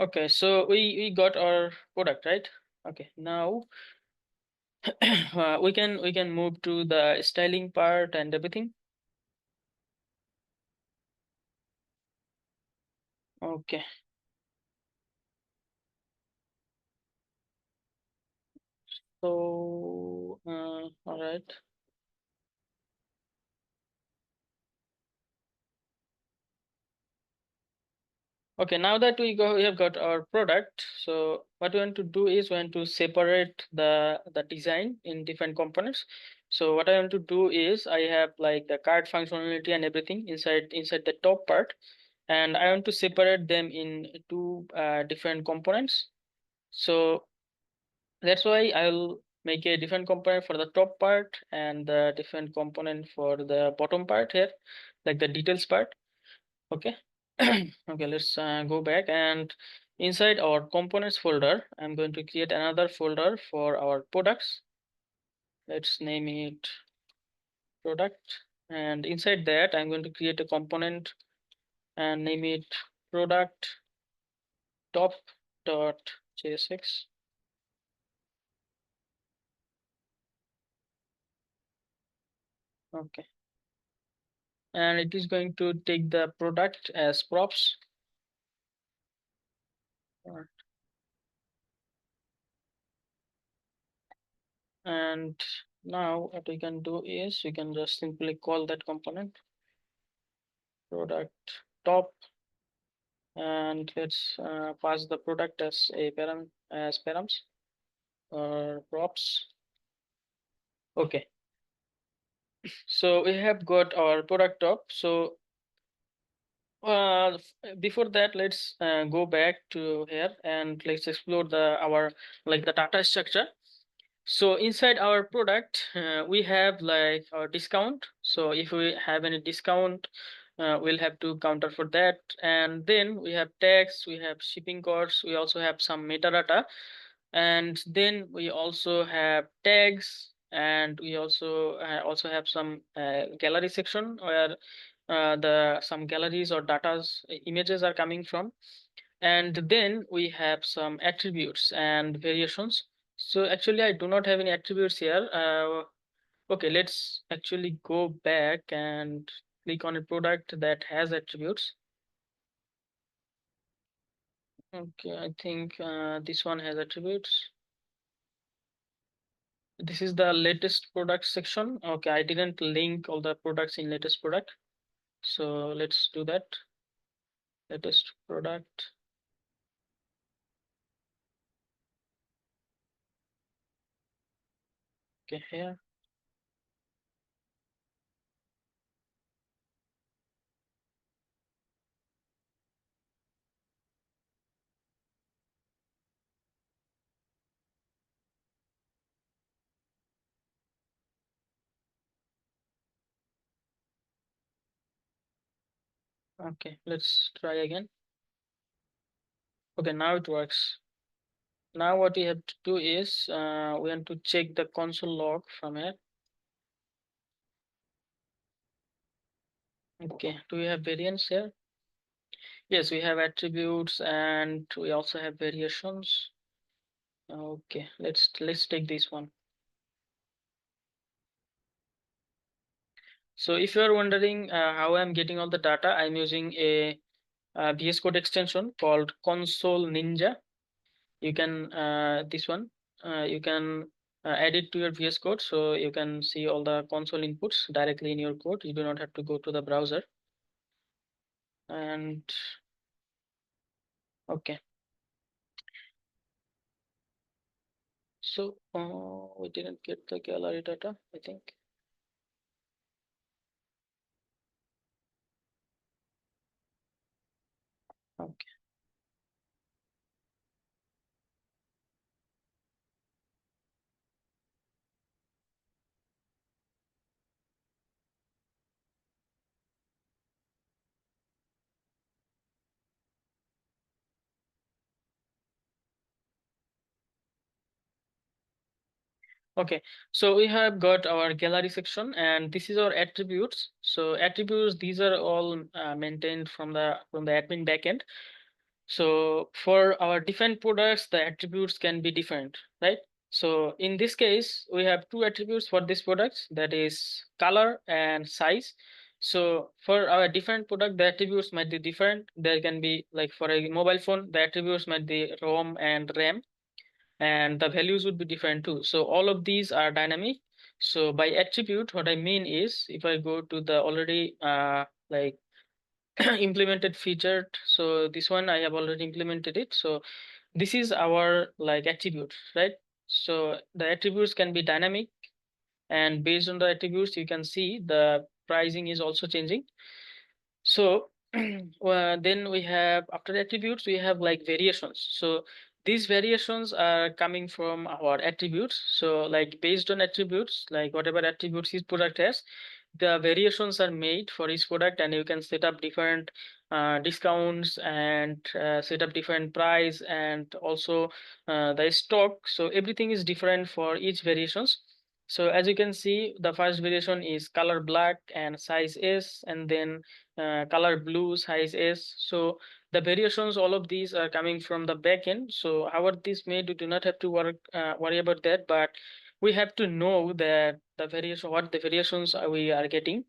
Okay, so we got our product, right? Okay, now we can move to the styling part and everything. Okay, so all right. Okay, now that we have got our product, so what we want to do is we want to separate the design in different components. So what I want to do is I have like the card functionality and everything inside the top part, and I want to separate them in two different components. So that's why I'll make a different component for the top part and the different component for the bottom part here, like the details part. Okay. Okay, let's go back, and inside our components folder, I'm going to create another folder for our products. Let's name it product. And inside that, I'm going to create a component and name it product top.jsx. Okay. And it is going to take the product as props. Alright. And now what we can do is we can just simply call that component product top, and let's pass the product as a params or props. Okay, so we have got our product top. So before that, let's go back to here and let's explore our like the data structure. So inside our product, we have like our discount. So if we have any discount, we'll have to counter for that. And then we have tax, we have shipping costs, we also have some metadata. And then we also have tags, and we also have some gallery section where the some galleries or data's images are coming from. And then we have some attributes and variations. So actually I do not have any attributes here. Okay, let's actually go back and click on a product that has attributes. Okay, I think this one has attributes. This is the latest product section. Okay, I didn't link all the products in latest product. So let's do that. Latest product. Okay, here. Okay, let's try again. Okay, now it works. Now what we have to do is we want to check the console log from here. Okay, do we have variants here? Yes, we have attributes and we also have variations. Okay, let's take this one. So if you are wondering how I'm getting all the data, I'm using a VS Code extension called Console Ninja. You can this one you can add it to your VS Code, so you can see all the console inputs directly in your code. You do not have to go to the browser. And okay, so we didn't get the gallery data, I think. Okay. Okay, so we have got our gallery section, and this is our attributes. So attributes, these are all maintained from the admin backend. So for our different products, the attributes can be different, right? So in this case, we have two attributes for this product, that is color and size. So for our different product, the attributes might be different. There can be, like for a mobile phone, the attributes might be ROM and RAM, and the values would be different too. So all of these are dynamic. So by attribute, what I mean is, if I go to the already like implemented featured, so this one I have already implemented it. So this is our like attribute, right? So the attributes can be dynamic, and based on the attributes you can see the pricing is also changing. So then we have, after attributes, we have like variations. So these variations are coming from our attributes. So like based on attributes, like whatever attributes each product has, the variations are made for each product, and you can set up different discounts and set up different price, and also the stock. So everything is different for each variations. So as you can see, the first variation is color black and size S, and then color blue size S. So the variations, all of these are coming from the backend. So how are these made? We do not have to worry about that, but we have to know that the variation, what the variations we are getting.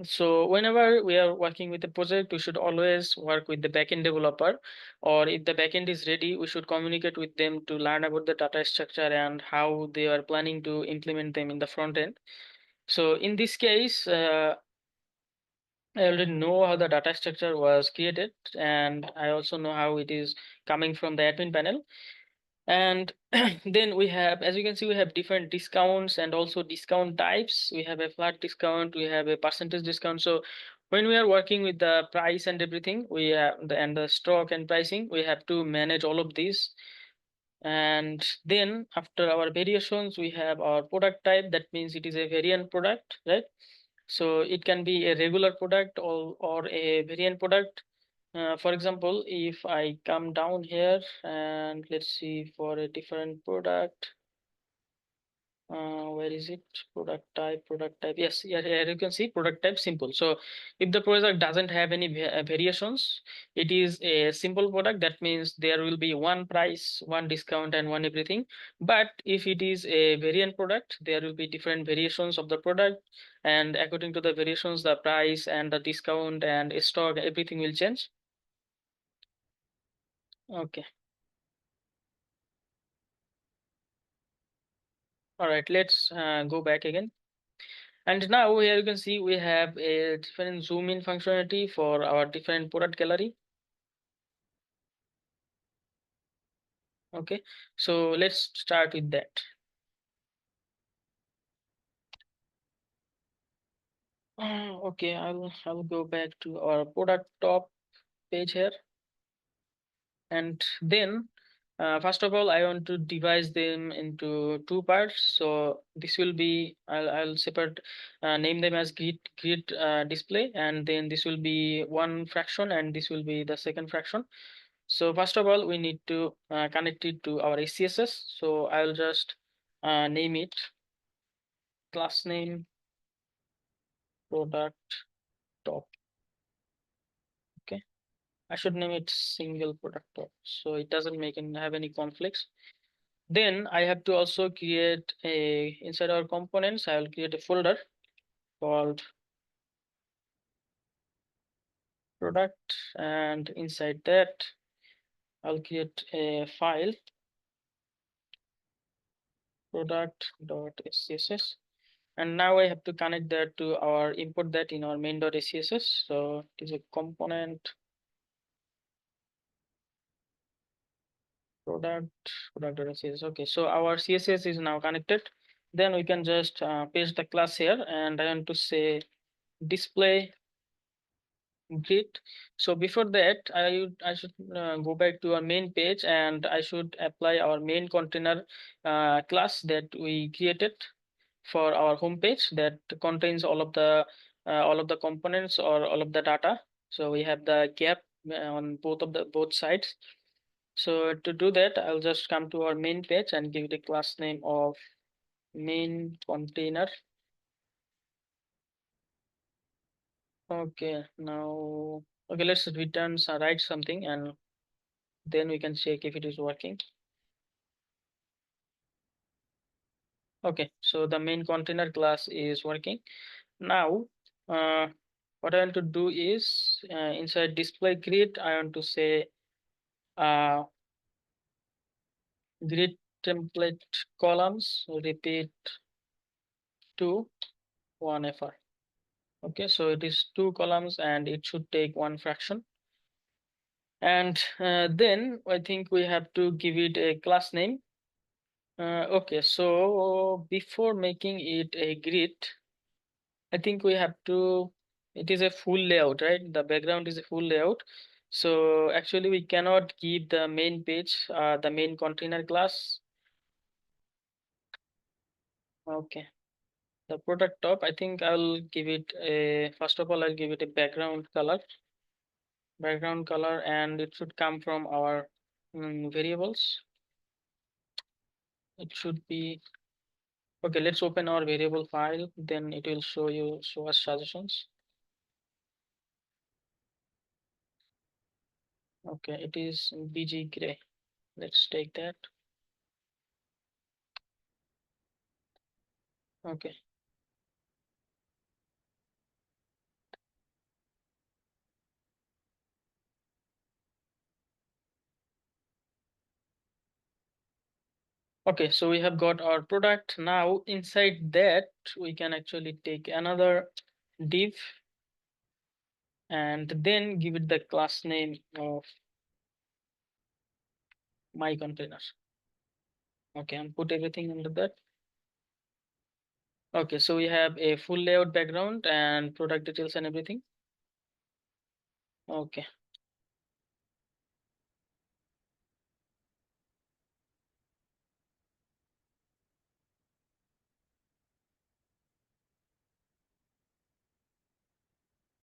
So whenever we are working with a project, we should always work with the backend developer, or if the backend is ready, we should communicate with them to learn about the data structure and how they are planning to implement them in the front end. So in this case, I already know how the data structure was created, and I also know how it is coming from the admin panel. And then we have, as you can see, we have different discounts and also discount types. We have a flat discount, we have a percentage discount. So when we are working with the price and everything, we have the stock and pricing, we have to manage all of these. And then after our variations, we have our product type. That means it is a variant product, right? So it can be a regular product or a variant product. For example, if I come down here and let's see for a different product, where is it? Product type. Yes, here you can see product type simple. So if the product doesn't have any variations, it is a simple product. That means there will be one price, one discount, and one everything. But if it is a variant product, there will be different variations of the product, and according to the variations, the price and the discount and stock, everything will change. Okay. All right, let's go back again. And now here you can see we have a different zoom in functionality for our different product gallery. Okay, so let's start with that. Okay, I'll go back to our product top page here, and then first of all, I want to divide them into two parts. So this will be, I'll separate, name them as grid display, and then this will be one fraction, and this will be the second fraction. So first of all, we need to connect it to our SCSS. So I'll just name it class name product top. Okay, I should name it single product top, so it doesn't have any conflicts. Then I have to also create a, inside our components, I will create a folder called product, and inside that I'll create a file product.scss. And now I have to connect that to our import that in our main.scss. So it is a component product.css. Okay, so our CSS is now connected. Then we can just paste the class here, and I want to say display grid. So before that, I should go back to our main page, and I should apply our main container class that we created for our home page, that contains all of the components or all of the data. So we have the gap on both sides. So to do that, I'll just come to our main page and give it a class name of main container. Okay, now, okay, let's return, write something, and then we can check if it is working. Okay, so the main container class is working. Now, what I want to do is inside display grid, I want to say uh, grid template columns repeat to 1 FR. Okay, so it is 2 columns and it should take 1 fraction. And then I think we have to give it a class name. Okay, so before making it a grid, I think we have to, it is a full layout, right? The background is a full layout. So actually we cannot give the main page, the main container class. Okay. The product top, I think I'll give it a, first of all, I'll give it a background color, and it should come from our variables. It should be, okay, let's open our variable file, then it will show us suggestions. Okay, it is BG gray. Let's take that. Okay. Okay, so we have got our product. Now inside that, we can actually take another div and then give it the class name of my container. Okay, and put everything under that. Okay, so we have a full layout background and product details and everything. Okay,